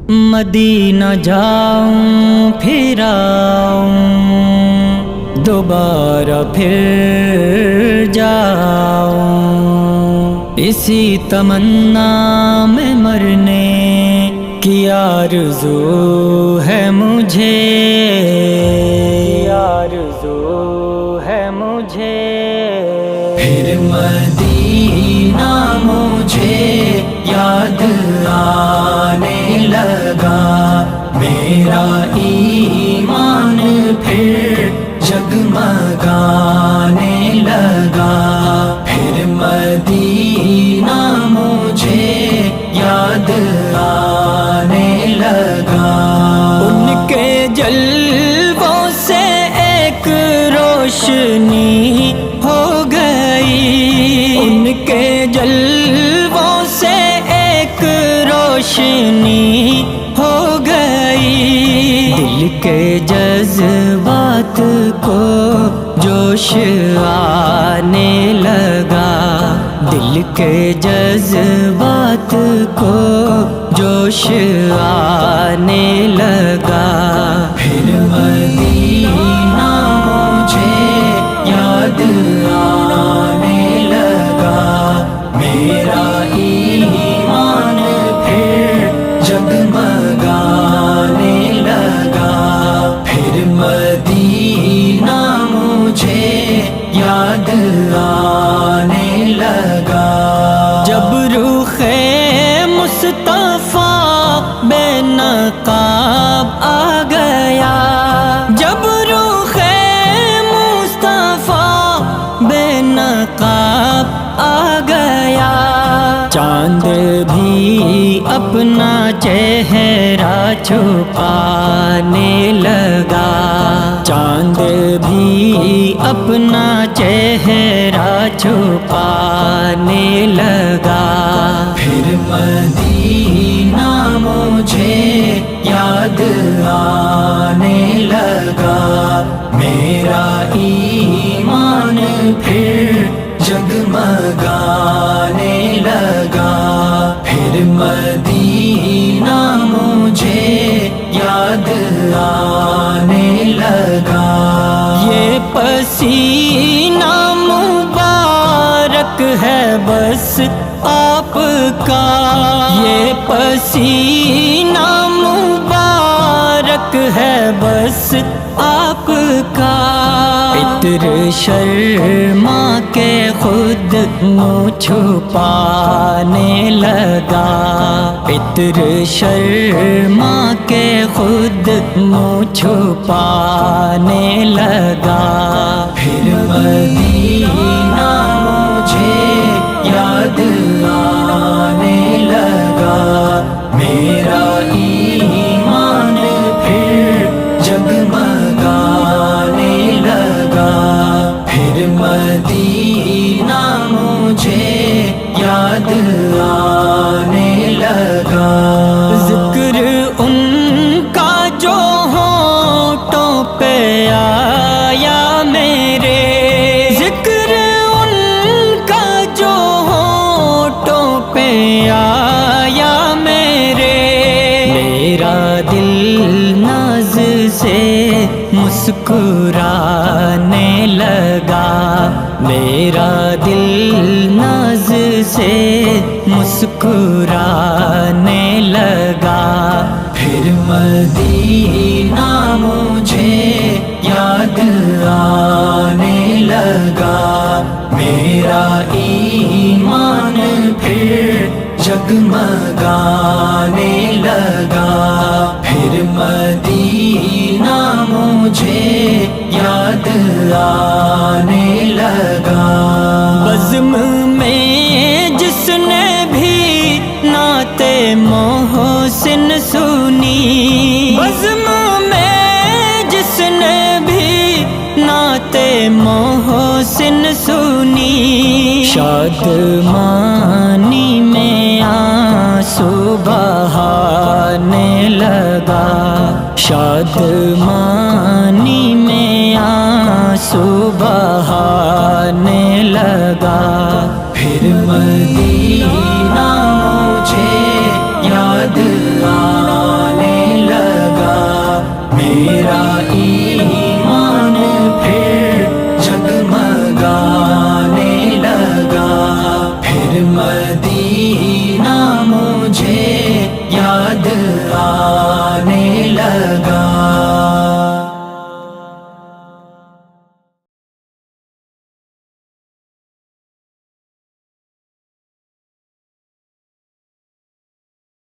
مدینہ جاؤں پھر آؤں دوبارہ پھر جاؤں، اسی تمنا میں مرنے کی آرزو ہے مجھے، آرزو ہے مجھے۔ پھر مدینہ مجھے یاد آنے لگا، میرا ایمان پھر جگمگانے لگا۔ پھر مدینہ مجھے یاد آنے لگا، ان کے جلووں سے ایک روشنی ہو گئی، ان کے جلووں سے ایک روشنی ہو گئی، دل کے جذبات کو جوش آنے لگا، دل کے جذبات کو جوش آنے لگا۔ پھر مدینہ مجھے یاد آنے لگا، میرا ایمان پھر جگمگانے لگا۔ پھر مدینہ مجھے یاد آنے لگا، جب رخ مصطفیٰ بے نقاب آ گیا، جب رخ مصطفیٰ بے نقاب آ گیا، چاند بھی اپنا چہرہ چھپانے لگا، چاند بھی اپنا چہرہ چھپانے لگا۔ پھر مدینہ مجھے یاد آنے لگا، میرا ایمان پھر جگمگانے لگا۔ پھر مدینہ مجھے یاد آنے لگا، یہ پسینہ مبارک ہے بس آپ کا، یہ پسینہ مبارک ہے بس آپ کا، عطر شرما کے خود منہ چھپانے لگا، عطر شرما کے خود منہ چھپانے لگا۔ پھر مدینہ مجھے یاد آنے لگا، میرا ایمان پھر جگمگانے لگا۔ پھر مدینہ مجھے یاد آنے لگا، ذکر ان کا جو ہونٹوں پہ آیا میرے، ذکر ان کا جو ہونٹوں پہ آیا میرے، میرا دل ناز سے مسکرانے لگا، میرا دل ناز سے مسکرانے لگا۔ پھر مدینہ مجھے یاد آنے لگا، میرا ایمان پھر جگمگانے لگا۔ پھر مدینہ مجھے یاد آنے لگا، بزم میں جس نے بھی نعت محسن سنی، بزم میں جس نے بھی نعت محسن سنی، شادمانی میں آنسو بہانے لگا، شادمانی میں آنسو بہانے لگا۔ پھر مدینہ